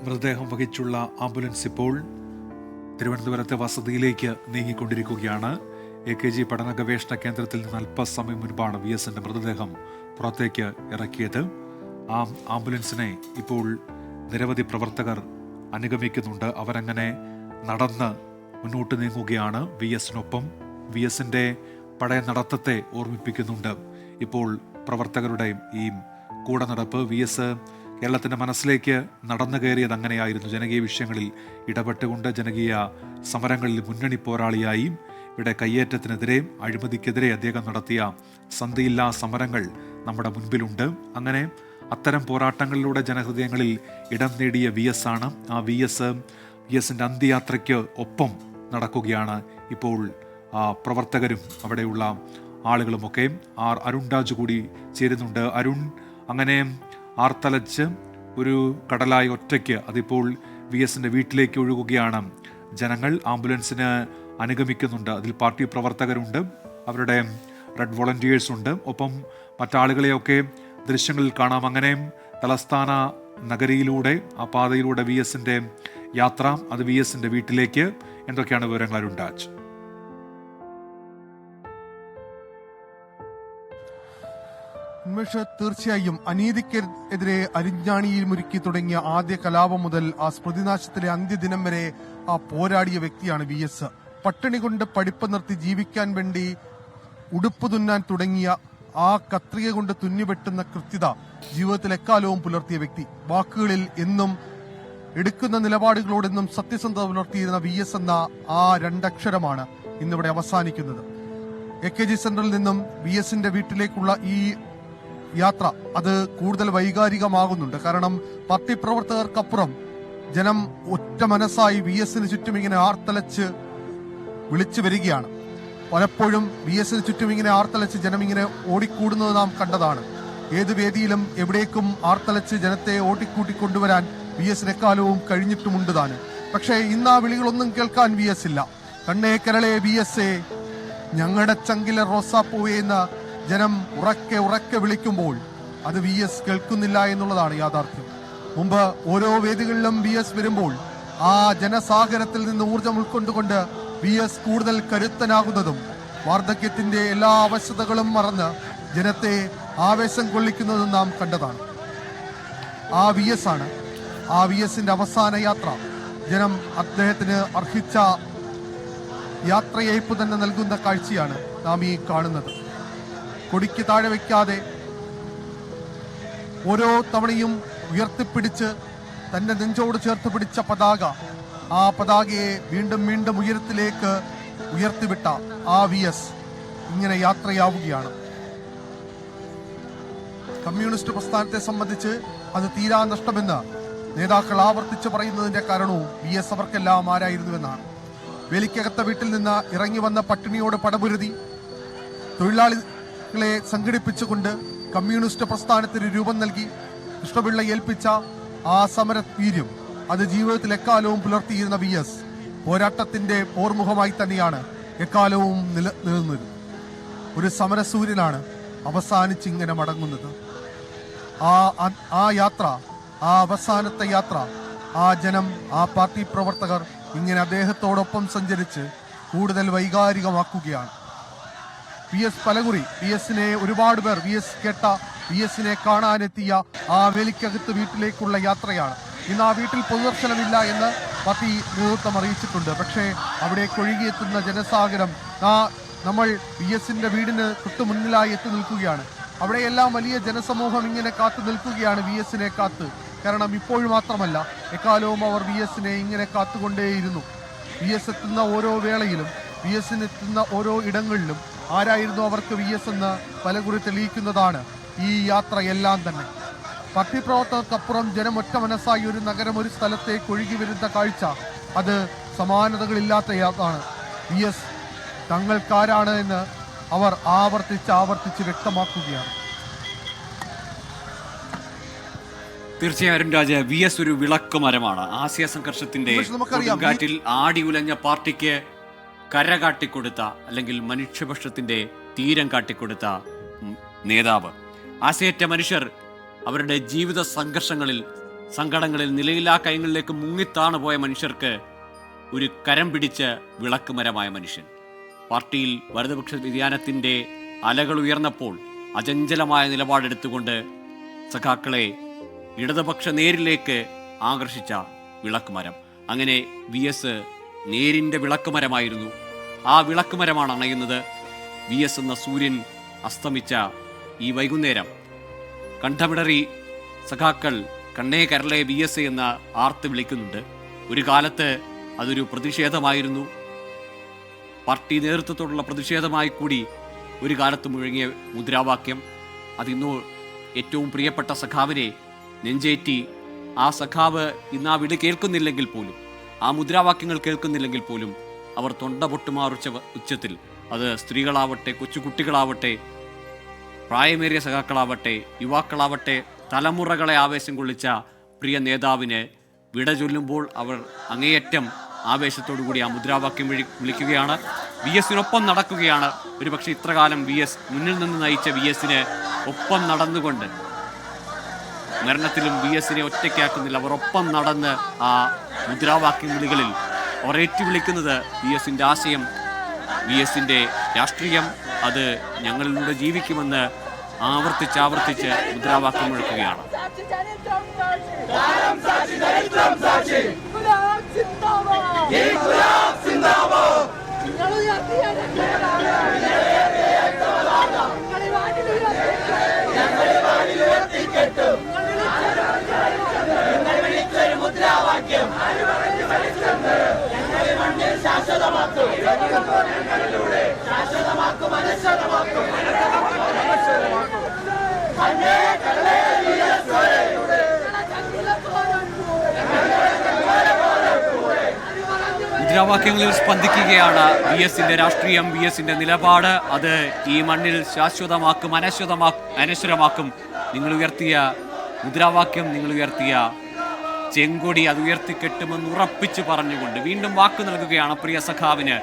മൃതദേഹം വഹിച്ചുള്ള ആംബുലൻസ് ഇപ്പോൾ തിരുവനന്തപുരത്തെ വസതിയിലേക്ക് നീങ്ങിക്കൊണ്ടിരിക്കുകയാണ്. AKG പഠന ഗവേഷണ കേന്ദ്രത്തിൽ നിന്ന് അല്പസമയം മുൻപാണ് VSന്റെ മൃതദേഹം പുറത്തേക്ക് ഇറക്കിയത്. ആ ആംബുലൻസിനെ ഇപ്പോൾ നിരവധി പ്രവർത്തകർ അനുഗമിക്കുന്നുണ്ട്. അവരങ്ങനെ നടന്ന് മുന്നോട്ട് നീങ്ങുകയാണ്. VSനൊപ്പം VSന്റെ പഴയ നടത്തത്തെ ഓർമ്മിപ്പിക്കുന്നുണ്ട് ഇപ്പോൾ പ്രവർത്തകരുടെ ഈ കൂടെ നടപ്പ്. VS കേരളത്തിൻ്റെ മനസ്സിലേക്ക് നടന്നു കയറിയത് അങ്ങനെയായിരുന്നു. ജനകീയ വിഷയങ്ങളിൽ ഇടപെട്ടുകൊണ്ട് ജനകീയ സമരങ്ങളിൽ മുന്നണി പോരാളിയായി ഇവിടെ കയ്യേറ്റത്തിനെതിരെ അഴിമതിക്കെതിരെ അദ്ദേഹം നടത്തിയ സന്ധിയില്ലാ സമരങ്ങൾ നമ്മുടെ മുൻപിലുണ്ട്. അങ്ങനെ അത്തരം പോരാട്ടങ്ങളിലൂടെ ജനഹൃദയങ്ങളിൽ ഇടം നേടിയ VS ആണ്. ആ VSന്റെ അന്ത്യയാത്രയ്ക്ക് ഒപ്പം നടക്കുകയാണ് ഇപ്പോൾ പ്രവർത്തകരും അവിടെയുള്ള ആളുകളുമൊക്കെ. അരുൺ രാജു കൂടി ചേരുന്നുണ്ട്. അരുൺ, അങ്ങനെ ആർത്തലച്ച് ഒരു കടലായി ഒറ്റയ്ക്ക് അതിപ്പോൾ VSന്റെ വീട്ടിലേക്ക് ഒഴുകുകയാണ് ജനങ്ങൾ. ആംബുലൻസിന് അനുഗമിക്കുന്നുണ്ട്. അതിൽ പാർട്ടി പ്രവർത്തകരുണ്ട്, അവരുടെ റെഡ് വോളണ്ടിയേഴ്സ് ഉണ്ട്, ഒപ്പം മറ്റാളുകളെയൊക്കെ ദൃശ്യങ്ങളിൽ കാണാം. അങ്ങനെ തലസ്ഥാന നഗരിയിലൂടെ ആ പാതയിലൂടെ VSന്റെ യാത്ര, അത് VSന്റെ വീട്ടിലേക്ക്. എന്തൊക്കെയാണ് വിവരങ്ങൾ അരുൺ രാജ്? തീർച്ചയായും അനീതിക്കെതിരെ അരിഞ്ഞാണിയിൽ മുരുക്കി തുടങ്ങിയ ആദ്യ കലാപം മുതൽ ആ സ്മൃതിനാശത്തിലെ അന്ത്യദിനം വരെ ആ പോരാടിയ വ്യക്തിയാണ് VS. പട്ടിണി കൊണ്ട് പഠിപ്പ് നിർത്തി ജീവിക്കാൻ വേണ്ടി ഉടുപ്പ് തുന്നാൻ തുടങ്ങിയ ആ കത്രിക കൊണ്ട് തുന്നിവെട്ടുന്ന കൃത്യത ജീവിതത്തിൽ എക്കാലവും പുലർത്തിയ വ്യക്തി. വാക്കുകളിൽ എന്നും എടുക്കുന്ന നിലപാടുകളോടെന്നും സത്യസന്ധത പുലർത്തിയിരുന്ന VS എന്ന ആ രണ്ടക്ഷരമാണ് ഇന്നിവിടെ അവസാനിക്കുന്നത്. AKG സെന്ററിൽ നിന്നും VSന്റെ വീട്ടിലേക്കുള്ള ഈ യാത്ര അത് കൂടുതൽ വൈകാരികമാകുന്നുണ്ട്. കാരണം പാർട്ടി പ്രവർത്തകർക്കപ്പുറം ജനം ഒറ്റ മനസ്സായി VSന് ചുറ്റും ഇങ്ങനെ ആർത്തലച്ച് വിളിച്ചു വരികയാണ്. പലപ്പോഴും VSന് ചുറ്റും ഇങ്ങനെ ആർത്തലച്ച് ജനം ഇങ്ങനെ ഓടിക്കൂടുന്നത് നാം കണ്ടതാണ്. ഏത് വേദിയിലും എവിടേക്കും ആർത്തലച്ച് ജനത്തെ ഓടിക്കൂട്ടിക്കൊണ്ടുവരാൻ VSന് എക്കാലവും കഴിഞ്ഞിട്ടുമുണ്ട് താനും. പക്ഷേ ഇന്ന് ആ വിളികളൊന്നും കേൾക്കാൻ VS ഇല്ല. കണ്ണേ കരളെ VS, ഞങ്ങളുടെ ചങ്കിലെ റോസാപ്പൂവേ എന്ന് ജനം ഉറക്കെ ഉറക്കെ വിളിക്കുമ്പോൾ അത് VS കേൾക്കുന്നില്ല എന്നുള്ളതാണ് യാഥാർത്ഥ്യം. മുമ്പ് ഓരോ വേദികളിലും VS വരുമ്പോൾ ആ ജനസാഗരത്തിൽ നിന്ന് ഊർജം ഉൾക്കൊണ്ടുകൊണ്ട് VS കൂടുതൽ കരുത്തനാകുന്നതും വാർദ്ധക്യത്തിന്റെ എല്ലാ അവശതകളും മറന്ന് ജനത്തെ ആവേശം കൊള്ളിക്കുന്നതും നാം കണ്ടതാണ്. ആ VS ആണ്. ആ VSന്റെ അവസാന യാത്ര ജനം അദ്ദേഹത്തിന് അർഹിച്ച യാത്രയയപ്പ് തന്നെ നൽകുന്ന കാഴ്ചയാണ് നാം ഈ കാണുന്നത്. കൊടിക്ക് താഴെ വയ്ക്കാതെ ഓരോ തവണയും ഉയർത്തിപ്പിടിച്ച് തന്റെ നെഞ്ചോട് ചേർത്ത് പിടിച്ച പതാക, ആ പതാകയെ വീണ്ടും വീണ്ടും ഉയരത്തിലേക്ക് ഉയർത്തിവിട്ട ആ VS ഇങ്ങനെ യാത്രയാവുകയാണ്. കമ്മ്യൂണിസ്റ്റ് പ്രസ്ഥാനത്തെ സംബന്ധിച്ച് അത് തീരാ നഷ്ടമെന്ന് നേതാക്കൾ ആവർത്തിച്ച് പറയുന്നതിന്റെ കാരണവും VS അവർക്കെല്ലാം ആരായിരുന്നുവെന്നാണ്. വേലിക്കകത്ത വീട്ടിൽ നിന്ന് ഇറങ്ങി വന്ന പട്ടിണിയോട് പടപുരുതി തൊഴിലാളികളെ സംഘടിപ്പിച്ചുകൊണ്ട് കമ്മ്യൂണിസ്റ്റ് പ്രസ്ഥാനത്തിന് രൂപം നൽകി കൃഷ്ണപിള്ള ഏൽപ്പിച്ച ആ സമരവീര്യം അത് ജീവിതത്തിൽ എക്കാലവും പുലർത്തിയിരുന്ന VS പോരാട്ടത്തിന്റെ പോർമുഖമായി തന്നെയാണ് എക്കാലവും നിലനിന്നത്. ഒരു സമരസൂര്യനാണ് അവസാനിച്ചിങ്ങനെ മടങ്ങുന്നത്. ആ യാത്ര, ആ അവസാനത്തെ യാത്ര, ആ ജനം, ആ പാർട്ടി പ്രവർത്തകർ ഇങ്ങനെ അദ്ദേഹത്തോടൊപ്പം സഞ്ചരിച്ച് കൂടുതൽ വൈകാരികമാക്കുകയാണ്. VS പലകുറി VSനെ ഒരുപാട് പേർ VS VSനെ കാണാനെത്തിയ ആ വേലിക്കകത്ത് വീട്ടിലേക്കുള്ള യാത്രയാണ്. ഇന്ന് ആ വീട്ടിൽ പൊതുദർശനമില്ല എന്ന് പാർട്ടി നേതൃത്വം അറിയിച്ചിട്ടുണ്ട്. പക്ഷേ അവിടെ ഒഴുകിയെത്തുന്ന ജനസാഗരം നമ്മൾ VSന്റെ വീടിന് തൊട്ടു മുന്നിലായി എത്തി നിൽക്കുകയാണ്. അവിടെയെല്ലാം വലിയ ജനസമൂഹം ഇങ്ങനെ കാത്തു നിൽക്കുകയാണ് VSനെ കാത്ത്. കാരണം ഇപ്പോഴും മാത്രമല്ല, എക്കാലവും അവർ VSനെ ഇങ്ങനെ കാത്തുകൊണ്ടേയിരുന്നു. VS എത്തുന്ന ഓരോ വേളയിലും VSന് എത്തുന്ന ഓരോ ഇടങ്ങളിലും ആരായിരുന്നു അവർക്ക് VS എന്ന് പലകുറി തെളിയിക്കുന്നതാണ് ഈ യാത്രയെല്ലാം തന്നെ. പാർട്ടി പ്രവർത്തകർക്കപ്പുറം ജനം ഒറ്റ മനസ്സായി ഒരു നഗരം, ഒരു സ്ഥലത്തേക്ക് ഒഴുകി വരുന്ന കാഴ്ച അത് സമാനതകളില്ലാത്തതാണ്. VS തങ്ങൾക്കാരാണ് എന്ന് അവർ ആവർത്തിച്ച് വ്യക്തമാക്കുകയാണ്. തീർച്ചയായും അരുൺ രാജ, VS ഒരു വിളക്കുമരമാണ്. ആശയ സംഘർഷത്തിന്റെ കൊടുങ്കാറ്റിൽ ആടി ഉലഞ്ഞ പാർട്ടിക്ക് കര കാട്ടിക്കൊടുത്ത, അല്ലെങ്കിൽ മനുഷ്യപക്ഷത്തിന്റെ തീരം കാട്ടിക്കൊടുത്ത നേതാവ്. ആശയറ്റ മനുഷ്യർ അവരുടെ ജീവിത സംഘർഷങ്ങളിൽ സങ്കടങ്ങളിൽ നിലയില്ലാ കൈകളിലേക്ക് മുങ്ങിത്താണു പോയ മനുഷ്യർക്ക് ഒരു കരം പിടിച്ച വിളക്കുമരമായ മനുഷ്യൻ. പാർട്ടിയിൽ വലതുപക്ഷ വ്യതിയാനത്തിൻ്റെ അലകൾ ഉയർന്നപ്പോൾ അചഞ്ചലമായ നിലപാടെടുത്തുകൊണ്ട് സഖാക്കളെ ഇടതുപക്ഷ നേരിലേക്ക് ആകർഷിച്ച വിളക്കുമരം. അങ്ങനെ VS നേരിൻ്റെ വിളക്കുമരമായിരുന്നു. ആ വിളക്കുമരമാണ് അണയുന്നത്. VS എന്ന സൂര്യൻ അസ്തമിച്ച ഈ വൈകുന്നേരം കണ്ഠമിടറി സഖാക്കൾ കണ്ണേ കരളെ VS എന്ന് ആർത്ത് വിളിക്കുന്നുണ്ട്. ഒരു കാലത്ത് അതൊരു പ്രതിഷേധമായിരുന്നു, പാർട്ടി നേതൃത്വത്തോടുള്ള പ്രതിഷേധമായി കൂടി ഒരു കാലത്ത് മുഴങ്ങിയ മുദ്രാവാക്യം. അതിന്നോ ഏറ്റവും പ്രിയപ്പെട്ട സഖാവിനെ നെഞ്ചേറ്റി ആ സഖാവ് ഇന്ന് ആ വിളി കേൾക്കുന്നില്ലെങ്കിൽ പോലും, ആ മുദ്രാവാക്യങ്ങൾ കേൾക്കുന്നില്ലെങ്കിൽ പോലും അവർ തൊണ്ട പൊട്ടുമാറുച്ച ഉച്ചത്തിൽ, അത് സ്ത്രീകളാവട്ടെ, കൊച്ചുകുട്ടികളാവട്ടെ, പ്രായമേറിയ സഖാക്കളാവട്ടെ, യുവാക്കളാവട്ടെ, തലമുറകളെ ആവേശം കൊള്ളിച്ച പ്രിയ നേതാവിന് വിട ചൊല്ലുമ്പോൾ അവർ അങ്ങേയറ്റം ആവേശത്തോടു കൂടി ആ മുദ്രാവാക്യം വിളിക്കുകയാണ്. VSനൊപ്പം നടക്കുകയാണ്. ഒരുപക്ഷെ ഇത്രകാലം VS മുന്നിൽ നിന്ന് നയിച്ച VSന് ഒപ്പം നടന്നുകൊണ്ട്, മരണത്തിലും VSനെ ഒറ്റയ്ക്കാക്കുന്നില്ല, അവർ ഒപ്പം നടന്ന് ആ മുദ്രാവാക്യം വിളികളിൽ അവർ ഏറ്റുവിളിക്കുന്നത് VSന്റെ ആശയം, VSന്റെ രാഷ്ട്രീയം, അത് ഞങ്ങളിലൂടെ ജീവിക്കുമെന്ന് ആവർത്തിച്ച് മുദ്രാവാക്യം മുഴക്കുകയാണ്. മുദ്രാവാക്യങ്ങളിൽ സ്പന്ദിക്കുകയാണ് VSന്റെ രാഷ്ട്രീയം, VSന്റെ നിലപാട്. അത് ഈ മണ്ണിൽ ശാശ്വതമാക്കും, അനശ്വരമാക്കും. നിങ്ങൾ ഉയർത്തിയ മുദ്രാവാക്യം, നിങ്ങൾ ഉയർത്തിയ ചെങ്കൊടി അത് ഉയർത്തിക്കെട്ടുമെന്ന് ഉറപ്പിച്ച് പറഞ്ഞുകൊണ്ട് വീണ്ടും വാക്ക് നൽകുകയാണ് പ്രിയ സഖാവിന്.